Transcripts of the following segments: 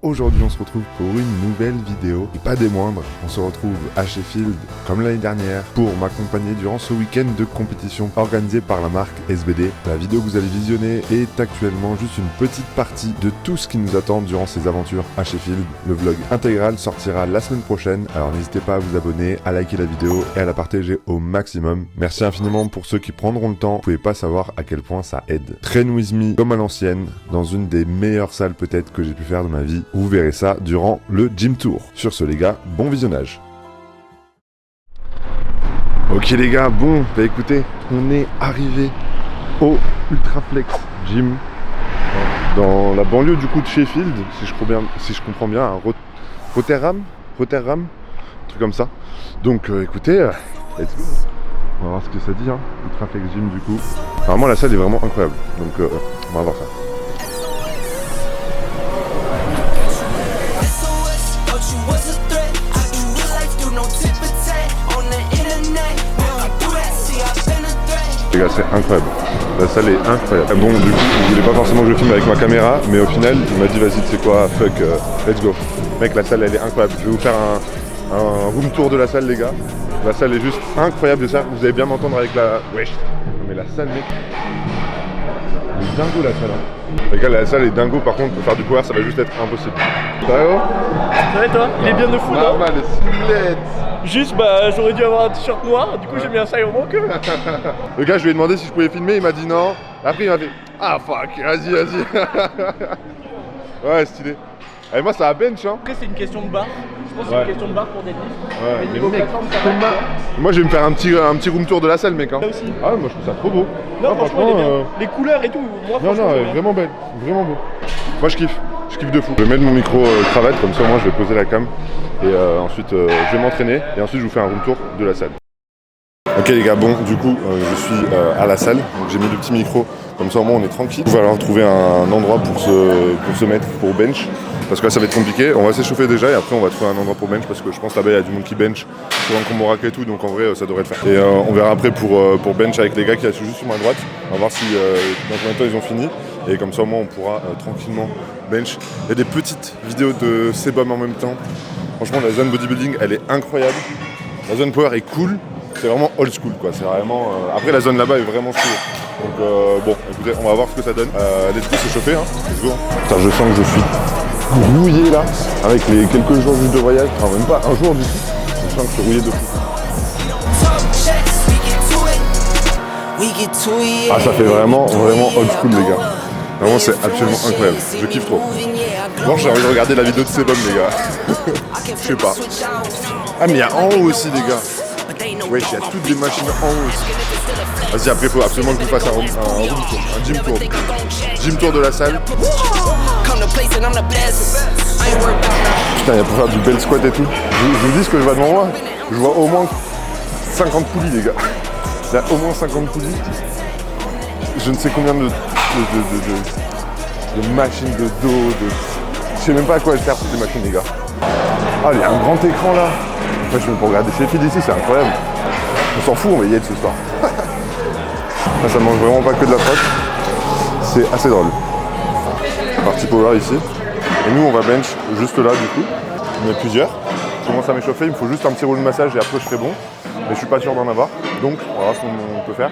aujourd'hui on se retrouve pour une nouvelle vidéo, et pas des moindres. On se retrouve à Sheffield, comme l'année dernière, pour m'accompagner durant ce week-end de compétition organisé par la marque SBD. La vidéo que vous allez visionner est actuellement juste une petite partie de tout ce qui nous attend durant ces aventures à Sheffield. Le vlog intégral sortira la semaine prochaine, alors n'hésitez pas à vous abonner, à liker la vidéo et à la partager au maximum. Merci infiniment pour ceux qui prendront le temps, vous pouvez pas savoir à quel point ça aide. Train with me comme à l'ancienne, dans une des meilleures salles peut-être que j'ai pu faire de ma vie. Vous verrez ça durant le gym tour. Sur ce les gars, bon visionnage. Ok les gars, bon, bah écoutez, on est arrivé au Ultraflex Gym dans la banlieue du coup de Sheffield, si je comprends bien, à Rotherham, un truc comme ça. Donc écoutez, let's go. On va voir ce que ça dit, hein, Ultraflex Gym du coup. Vraiment la salle est vraiment incroyable, donc on va voir ça. Les gars, c'est incroyable. La salle est incroyable. Bon, du coup, il voulait pas forcément que je filme avec ma caméra, mais au final, il m'a dit vas-y, tu sais quoi, fuck, let's go. Mec, la salle, elle est incroyable. Je vais vous faire un room tour de la salle, les gars. La salle est juste incroyable, j'espère que vous allez bien m'entendre avec la... Wesh. Mais la salle, mec... Elle est dingo, la salle. Hein. Les gars, la salle est dingo, par contre, pour faire du power, ça va juste être impossible. Ça va, gros ? Ça va et toi ? Il est bien de fou, non ? Normal, les silhouettes. Juste, bah, j'aurais dû avoir un t-shirt noir, du coup j'ai mis un saillon en queue. Le gars, je lui ai demandé si je pouvais filmer, il m'a dit non. Après, il m'a fait ah fuck, vas-y. Ouais, stylé. Et moi, ça a bench, hein. Après, c'est une question de barre. Je pense que c'est une question de barre pour deadlift. Ouais, mais niveau mec, plateforme, ça va. Moi, je vais me faire un petit room tour de la salle, mec. Hein. Là aussi. Ah, moi, je trouve ça trop beau. Non, franchement, il est bien. Les couleurs et tout. Moi, non, vraiment belle, vraiment beau. Moi, je kiffe de fou. Je vais mettre mon micro cravate, comme ça, moi, je vais poser la cam. Et ensuite, je vais m'entraîner. Et ensuite, je vous fais un room tour de la salle. Ok les gars, bon du coup je suis à la salle, donc j'ai mis le petit micro, comme ça au moins on est tranquille. On va alors trouver un endroit pour se mettre pour bench, parce que là ça va être compliqué, on va s'échauffer déjà et après on va trouver un endroit pour bench, parce que je pense là-bas il y a du monde qui bench sur un combo rack et tout, donc en vrai ça devrait le faire. Et on verra après pour bench avec les gars qui sont juste sur ma droite, on va voir si dans combien de temps ils ont fini, et comme ça au moins on pourra tranquillement bench. Il y a des petites vidéos de Sebum en même temps, franchement la zone bodybuilding elle est incroyable, la zone power est cool. C'est vraiment old school quoi, c'est vraiment... Après la zone là-bas est vraiment stylée. Donc bon, écoutez, on va voir ce que ça donne. Let's go s'échauffer, hein. Let's go. Putain, je sens que je suis rouillé là, avec les quelques jours juste de voyage. Enfin même pas un jour du tout. Je sens que je suis rouillé de fou. Ah ça fait vraiment old school les gars. Vraiment c'est absolument incroyable. Je kiffe trop. Bon j'ai envie de regarder la vidéo de Sebum les gars. Je sais pas. Ah mais il y a en haut aussi les gars. Ouais, il y a toutes des machines en haut aussi. Vas-y, après, il faut absolument que je vous fasse un room tour, un gym tour. Gym tour de la salle. Putain, il y a pour faire du bel squat et tout. Je vous dis ce que je vois devant moi. Je vois au moins 50 poulies, les gars. Il y a au moins 50 poulies. Je ne sais combien de machines de dos. Je sais même pas à quoi elles servent toutes ces machines, les gars. Ah, il y a un grand écran là. Après, je vais pour regarder Sheffield ici, c'est incroyable. On s'en fout, on va y être ce soir. Ça mange vraiment pas que de la frotte. C'est assez drôle. Partie power ici. Et nous, on va bench juste là, du coup. On est plusieurs. Je commence à m'échauffer, il me faut juste un petit rouleau de massage et après je serai bon. Mais je suis pas sûr d'en avoir. Donc, on va voir ce qu'on peut faire.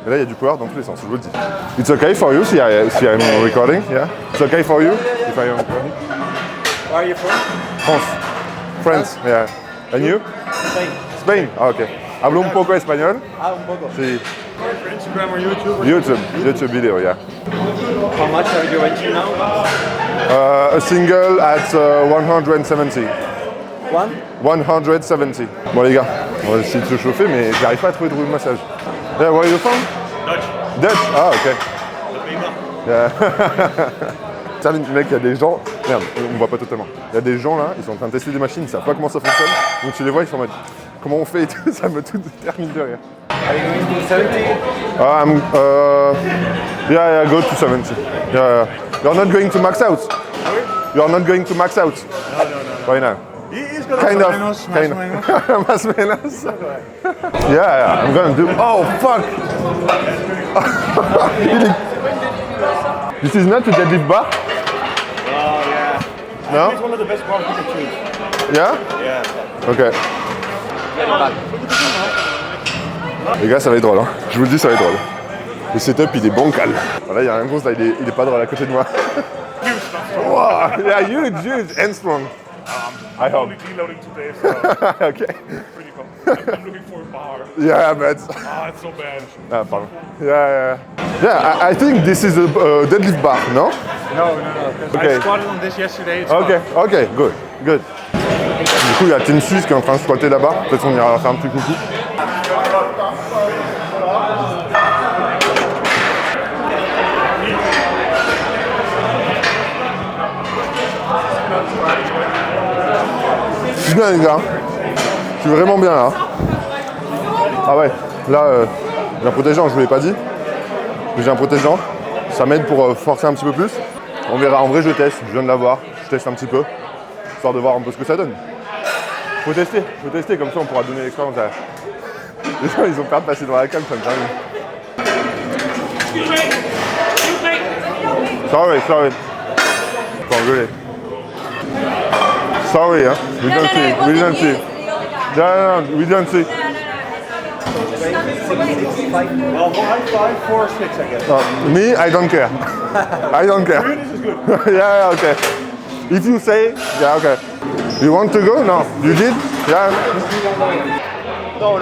Et là, il y a du power dans tous les sens, je vous le dis. It's okay for you si I'm recording, yeah? It's okay for you if I am recording? Where are you from? France. France, yeah. And you? Spain. Spain? Ah, ok. Hablo un poco español. Ah, un poco. Sí. Instagram or YouTube? YouTube video, yeah. How much are you renting now? A single at 170. One? 170. Bon les gars, on va essayer de se chauffer, mais j'arrive pas à trouver de roue de massage. Yeah, where are you from? Dutch? Ah, ok. Yeah. Tiens, mec, il y a des gens... Merde, on voit pas totalement. Il y a des gens là, ils sont en train de tester des machines, ils savent pas comment ça fonctionne. Donc tu les vois, ils sont en mode... Comment on fait et tout, ça me tout termine de rire. Are you going to 70? Yeah, go to 70. Yeah. You're not going to max out? You're not going to max out? No. Right now? He's gonna Kind of. Más menos. Yeah, I'm gonna do... Oh, fuck! This is not a deadlift bar? Oh, yeah. No? It's one of the best bars you can choose. Yeah? Yeah. Ok. Les gars, ça va être drôle, hein. Je vous le dis, ça va être drôle. Le setup, il est bancal. Là, il y a un grosse, là, il est pas drôle à côté de moi. Wow, yeah, huge, and strong. I hope. Only deloading today, so Okay. pretty cool. I'm looking for a bar. Yeah, but... Ah, it's so bad. Ah, pardon. Yeah. Yeah, I think this is a deadlift bar, no? No. Okay. I squatted on this yesterday. It's Ok, fun. ok, good. Du coup, il y a Ten Suisse qui est en train de squatter là-bas. Peut-être on ira faire un petit coucou. Je suis bien, les gars. Je suis vraiment bien là. Ah ouais, là, j'ai un protège-dents, je vous l'ai pas dit. Mais j'ai un protège-dents. Ça m'aide pour forcer un petit peu plus. On verra. En vrai, je teste. Je viens de l'avoir. Je teste un petit peu. Histoire de voir un peu ce que ça donne. Faut tester, comme ça on pourra donner l'expérience à... Les gens ils ont peur de passer dans la cam, ça me termine. Sorry. Faut engueuler. Sorry, hein. We didn't see. No, we didn't see. Well, 1, 5, 4, 6, I guess. Me, I don't care. I don't care. This is good. Yeah, okay. If you say, yeah, okay. You want to go? No. You did? Yeah. No.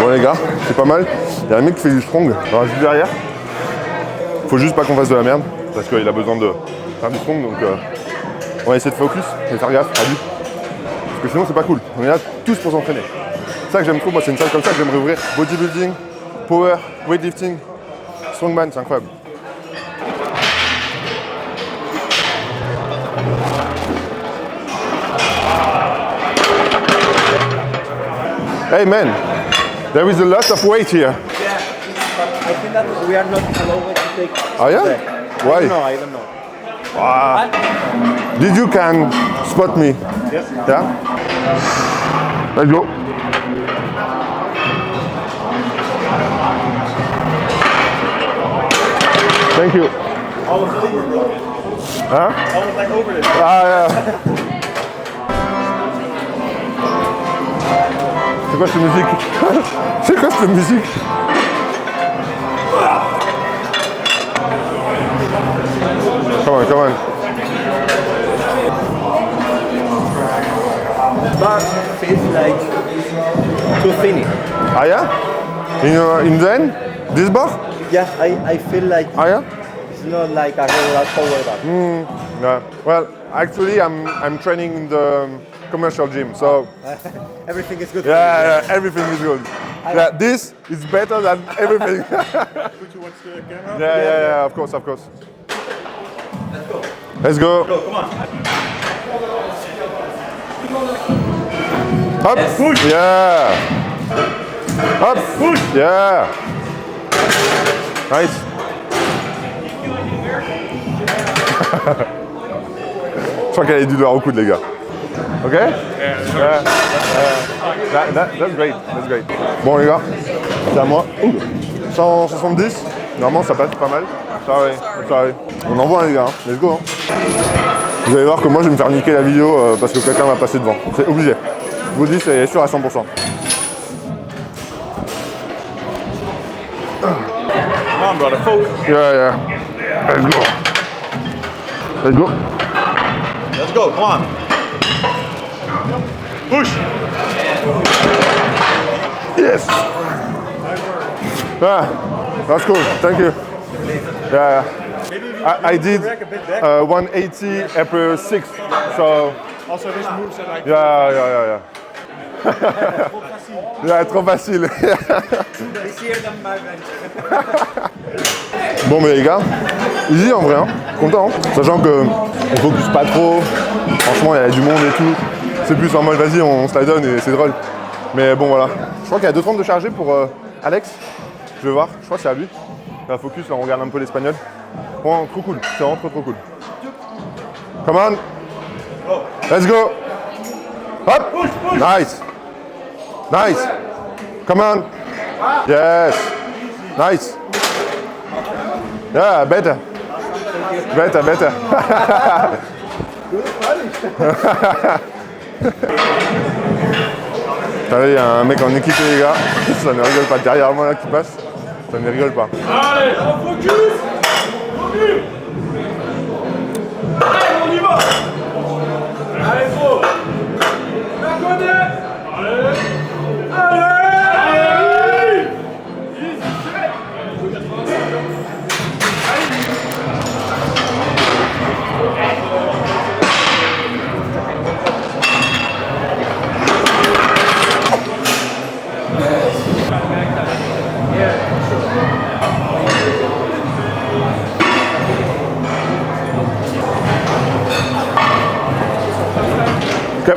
Bon les gars, c'est pas mal. Il y a un mec qui fait du strong. Alors juste derrière. Faut juste pas qu'on fasse de la merde. Parce qu'il a besoin de faire du strong. Donc on va essayer de focus et faire gaffe à lui. Parce que sinon c'est pas cool. On est là tous pour s'entraîner. C'est ça que j'aime trop. Moi c'est une salle comme ça que j'aimerais ouvrir. Bodybuilding, power, weightlifting, strongman, c'est incroyable. Hey man, there is a lot of weight here. Yeah, but I think that we are not allowed to take. Oh yeah? back. Why? I don't know. Wow. Did you can spot me? Yes. Yeah? Let's go. Thank you. I was over, bro. Huh? I was like over this. Ah yeah. C'est quoi cette musique? C'est quoi cette musique? Come on. But feels like too thin. Ah yeah? In the end? This bar? Yeah, I feel like Ah yeah? it's not like a regular power bar. No. Well, actually, I'm training in the commercial gym, so Everything is good. yeah, everything is good. Yeah, this is better than everything. Could you watch the camera? Yeah, of course. Let's go. Go, come on. Up. Push. Yeah. Up. Push. Yeah. Nice. Je crois qu'elle a du doigt au coude, les gars. Ok? Yeah. That's great. Bon, les gars, c'est à moi. 170. Normalement, ça passe pas mal. Sorry. On envoie, les gars. Let's go. Vous allez voir que moi, je vais me faire niquer la vidéo parce que quelqu'un va passer devant. C'est obligé. Je vous dis, c'est sûr à 100%. Come on, brother. Focus. Yeah. Let's go. Let's go, come on. Push. Yes. Yeah, that's cool. Thank you. Yeah. I did 180 after 6. So Also, this moves are like. yeah. Yeah, trop facile. Easier than my bench. Bon mais les gars, easy en vrai, hein. Content, hein. Sachant que on focus pas trop. Franchement, il y a du monde et tout. C'est plus en mode vas-y, on se la donne et c'est drôle. Mais bon voilà. Je crois qu'il y a 2,30 de chargé pour Alex. Je vais voir, je crois que c'est à lui. La focus, là on regarde un peu l'espagnol. Bon, trop cool, c'est vraiment trop cool. Come on. Let's go. Hop. Nice. Come on. Yes. Nice. Yeah, better. Better. Allez, il y a un mec en équipe les gars, ça ne rigole pas, derrière moi là qui passe, ça ne rigole pas. Allez, focus. Allez, on y va. Allez, gros. La connaît. Allez.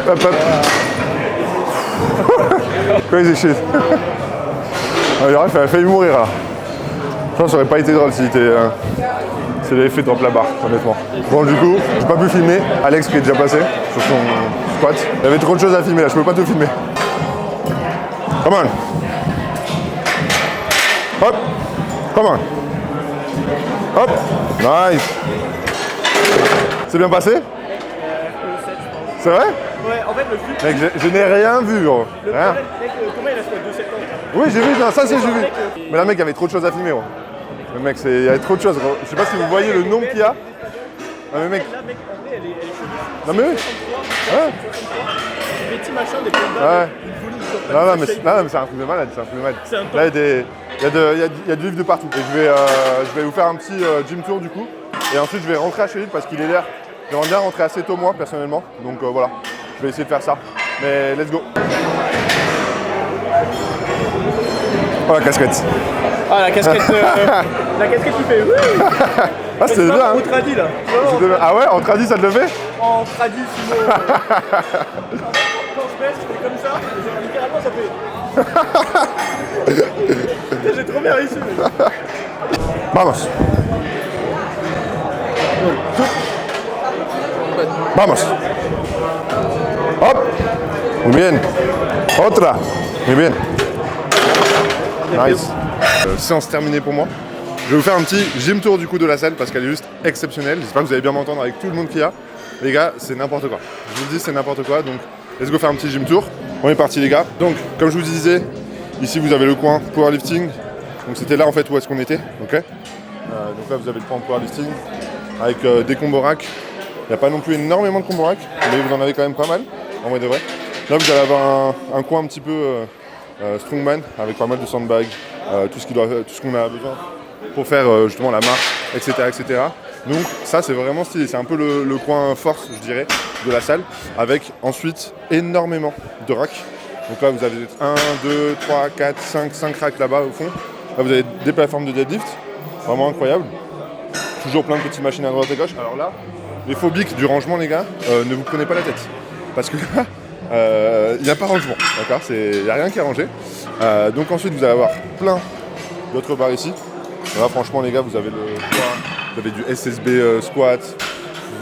Hop. Crazy shit. Il aurait failli mourir là. Je pense que ça aurait pas été drôle s'il était. C'est l'effet drop la barre, honnêtement. Bon, du coup, j'ai pas pu filmer Alex qui est déjà passé sur son squat. Il y avait trop de choses à filmer là, je peux pas tout filmer. Come on. Hop. Come on. Hop. Nice. C'est bien passé? C'est vrai? Ouais, en fait, le flux. Mec, je n'ai rien vu, gros. Rien. Mec, comment il reste quoi, 2 septembre? Oui, j'ai vu, non, ça c'est j'ai vu. Mais là, mec, il y avait trop de choses à filmer, gros. Le mec, il y avait trop de choses, gros. Je sais pas si vous voyez le nombre qu'il y a. Non, mais mec. Là, mec, en vrai, elle est chelou. Non, mais oui. Ouais. Des petits machins, des pommes Ouais. d'âme, Non, mais c'est un truc de malade, c'est un truc de malade. Là, il y a du livre de partout. Et je vais vous faire un petit gym tour du coup. Et ensuite, je vais rentrer à Sheffield parce qu'il est l'air. J'aimerais bien rentrer assez tôt, moi, personnellement. Donc voilà, je vais essayer de faire ça. Mais let's go. Oh, la casquette. Ah, la casquette qui fait oui. Ah, c'était bien. Hein. En tradi, là. Ah ouais, en tradi, ça te le fait? En tradi, sinon. Quand je baisse, je fais comme ça. Et genre, littéralement, ça fait. J'ai trop bien réussi. Vamos. Vamos. Hop. Muy bien. Otra. Muy bien. Nice. Séance terminée pour moi. Je vais vous faire un petit gym tour du coup de la salle parce qu'elle est juste exceptionnelle. J'espère que vous allez bien m'entendre avec tout le monde qu'il y a. Les gars, c'est n'importe quoi. Je vous dis, c'est n'importe quoi. Donc, let's go faire un petit gym tour. On est parti, les gars. Donc, comme je vous disais, ici vous avez le coin powerlifting. Donc, c'était là en fait où est-ce qu'on était. Ok. Donc là, vous avez le coin powerlifting avec des combos rack. Il n'y a pas non plus énormément de combos rack, mais vous en avez quand même pas mal, en vrai de vrai. Là, vous allez avoir un coin un petit peu strongman avec pas mal de sandbags, tout ce qu'on a besoin pour faire justement la marche, etc., etc. Donc ça, c'est vraiment stylé. C'est un peu le coin force, je dirais, de la salle, avec ensuite énormément de racks. Donc là, vous avez 1, 2, 3, 4, 5 racks là-bas au fond. Là, vous avez des plateformes de deadlift, vraiment incroyable. Toujours plein de petites machines à droite et à gauche. Alors là, les phobiques du rangement, les gars, ne vous prenez pas la tête. Parce que là, il n'y a pas rangement, d'accord, il n'y a rien qui est rangé. Donc ensuite, vous allez avoir plein d'autres barres ici. Là, franchement, les gars, vous avez vous avez du SSB squat,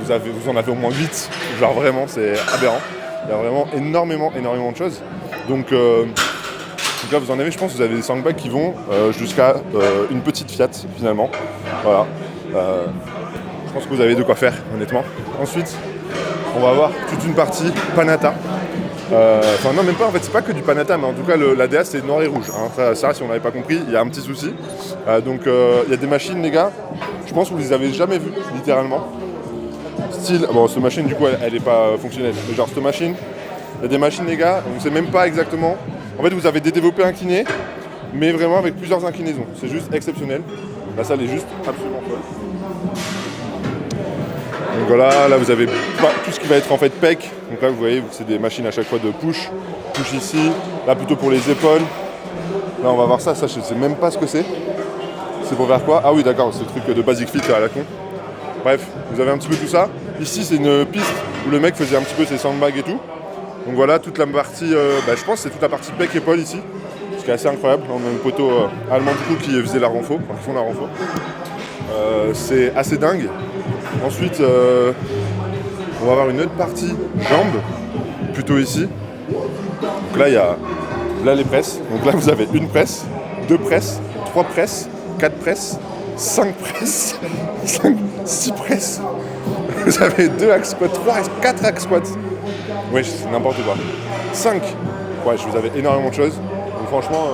vous en avez au moins 8. Genre vraiment, c'est aberrant. Il y a vraiment énormément de choses. Donc là, vous en avez, je pense, vous avez des sandbags qui vont jusqu'à une petite Fiat, finalement. Voilà. Je pense que vous avez de quoi faire, honnêtement. Ensuite, on va avoir toute une partie Panata. Enfin non, même pas, en fait, c'est pas que du Panata, mais en tout cas, l'ADA, c'est noir et rouge. Hein. Ça, si on n'avait pas compris, il y a un petit souci. Donc, il y a des machines, les gars, je pense que vous les avez jamais vues, littéralement. Style, bon, cette machine, du coup, elle n'est pas fonctionnelle. Mais genre, cette machine, il y a des machines, les gars, on ne sait même pas exactement. En fait, vous avez des développés inclinés, mais vraiment avec plusieurs inclinaisons. C'est juste exceptionnel. La salle est juste absolument folle. Donc voilà, là vous avez tout ce qui va être en fait pec. Donc là vous voyez, c'est des machines à chaque fois de push ici. Là plutôt pour les épaules. Là on va voir ça je sais même pas ce que c'est. C'est pour faire quoi? Ah oui d'accord, c'est le truc de basic fit à la con. Bref, vous avez un petit peu tout ça. Ici c'est une piste où le mec faisait un petit peu ses sandbags et tout. Donc voilà, toute la partie, je pense que c'est toute la partie pec épaule ici. Ce qui est assez incroyable. Là, on a un poteau allemand du coup qui faisait la renfo, enfin qui font la renfo. C'est assez dingue. Ensuite, on va avoir une autre partie jambes, plutôt ici. Donc là, il y a les presses. Donc Donc là, vous avez une presse, 2 presses, 3 presses, 4 presses, 5 presses, 6 presses. Vous avez 2 hack squats, 3, 4 hack squats. Wesh, c'est n'importe quoi. 5. Wesh, vous avez énormément de choses. Donc franchement,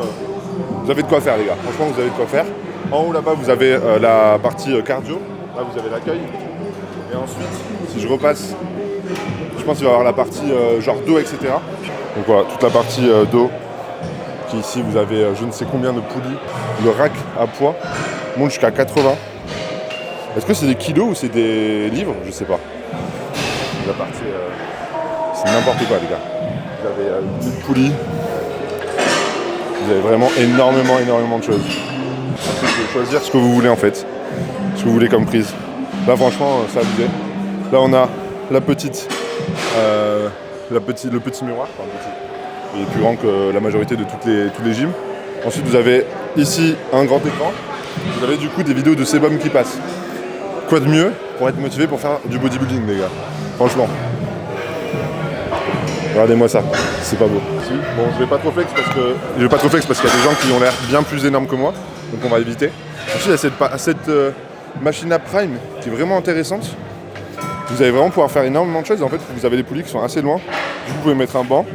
vous avez de quoi faire les gars. Franchement, vous avez de quoi faire. En haut là-bas, vous avez la partie cardio. Là, vous avez l'accueil. Et ensuite, si je repasse, je pense qu'il va y avoir la partie genre dos, etc. Donc voilà, toute la partie dos. Qui ici, vous avez je ne sais combien de poulies. Le rack à poids monte jusqu'à 80. Est-ce que c'est des kilos ou c'est des livres? Je sais pas. La partie, c'est n'importe quoi les gars. Vous avez une petite poulie. Vous avez vraiment énormément de choses. Vous pouvez choisir ce que vous voulez en fait. Ce que vous voulez comme prise. Là franchement, ça a abusé. Là on a la petite, le petit miroir. Enfin, il est plus grand que la majorité de tous les gyms. Ensuite vous avez ici un grand écran. Vous avez du coup des vidéos de Sebum qui passent. Quoi de mieux pour être motivé pour faire du bodybuilding les gars. Franchement. Regardez-moi ça, c'est pas beau. Si. Bon, je vais pas trop flex parce qu'il y a des gens qui ont l'air bien plus énormes que moi, donc on va éviter. Ensuite, il y a cette machine à prime qui est vraiment intéressante. Vous allez vraiment pouvoir faire énormément de choses. En fait, vous avez des poulies qui sont assez loin. Vous pouvez mettre un banc,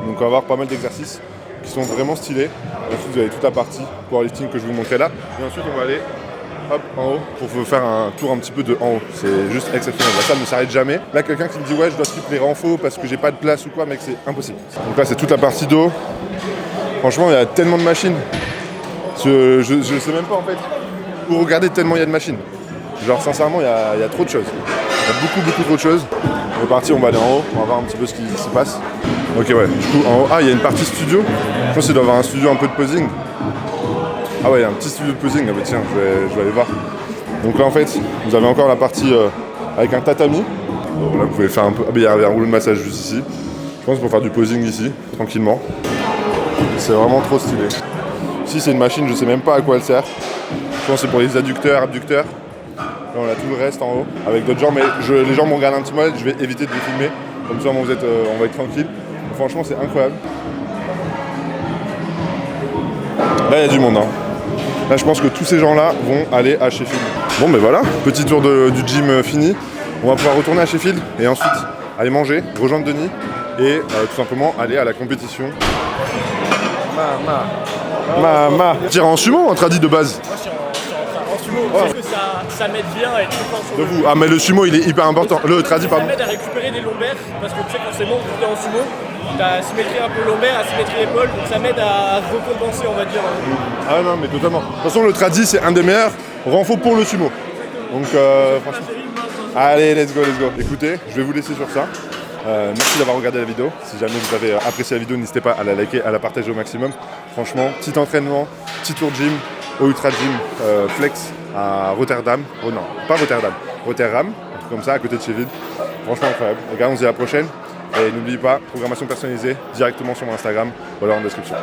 donc on va avoir pas mal d'exercices qui sont vraiment stylés. Ensuite, vous avez toute la partie powerlifting que je vous montrais là. Et ensuite, on va aller hop, en haut pour vous faire un tour un petit peu de en haut. C'est juste exceptionnel. La salle ne s'arrête jamais. Là, quelqu'un qui me dit ouais, je dois skip les renfos parce que j'ai pas de place ou quoi, mec, c'est impossible. Donc là, c'est toute la partie dos. Franchement, il y a tellement de machines. Je sais même pas en fait où regarder tellement il y a de machines. Genre, sincèrement, il y a trop de choses. Il y a beaucoup trop de choses. On est parti, on va aller en haut. On va voir un petit peu ce qui s'y passe. Ok, ouais. Du coup, en haut, il y a une partie studio. Je pense qu'il doit y avoir un studio un peu de posing. Ah ouais, il y a un petit studio de posing, ah bah tiens, je vais aller voir. Donc là en fait, vous avez encore la partie avec un tatami. Donc là vous pouvez faire un peu... Ah bah il y a un rouleau de massage juste ici. Je pense pour faire du posing ici, tranquillement. C'est vraiment trop stylé. Ici c'est une machine, je sais même pas à quoi elle sert. Je pense que c'est pour les adducteurs, abducteurs. Là on a tout le reste en haut, avec d'autres gens, mais les gens me regardent un petit peu, je vais éviter de les filmer. Comme ça on va être tranquille. Franchement c'est incroyable. Là il y a du monde hein. Là, je pense que tous ces gens-là vont aller à Sheffield. Bon, ben voilà, petit tour du gym fini. On va pouvoir retourner à Sheffield et ensuite aller manger, rejoindre Denis et tout simplement aller à la compétition. Mama. Tu iras en sumo ou en tradi de base? Moi, je suis en sumo. Parce que ça m'aide bien à être tout le temps sur de vous. Ah, mais le sumo, il est hyper important. Le tradi, pardon. Ça m'aide à récupérer des lombaires parce que tu sais, forcément, quand tu es en sumo, t'as asymétrie un peu lombaire, asymétrie épaule, donc ça m'aide à recompenser, on va dire. Ah non, mais totalement. De toute façon, le tradi, c'est un des meilleurs renforts pour le sumo. Donc, franchement. Allez, let's go. Écoutez, je vais vous laisser sur ça. Merci d'avoir regardé la vidéo. Si jamais vous avez apprécié la vidéo, n'hésitez pas à la liker, à la partager au maximum. Franchement, petit entraînement, petit tour de gym au Ultra Gym Flex à Rotterdam. Oh non, pas Rotterdam, Rotterdam, un truc comme ça, à côté de Sheffield. Franchement incroyable. Les gars, on se dit à la prochaine. Et n'oubliez pas, programmation personnalisée directement sur mon Instagram ou alors en description.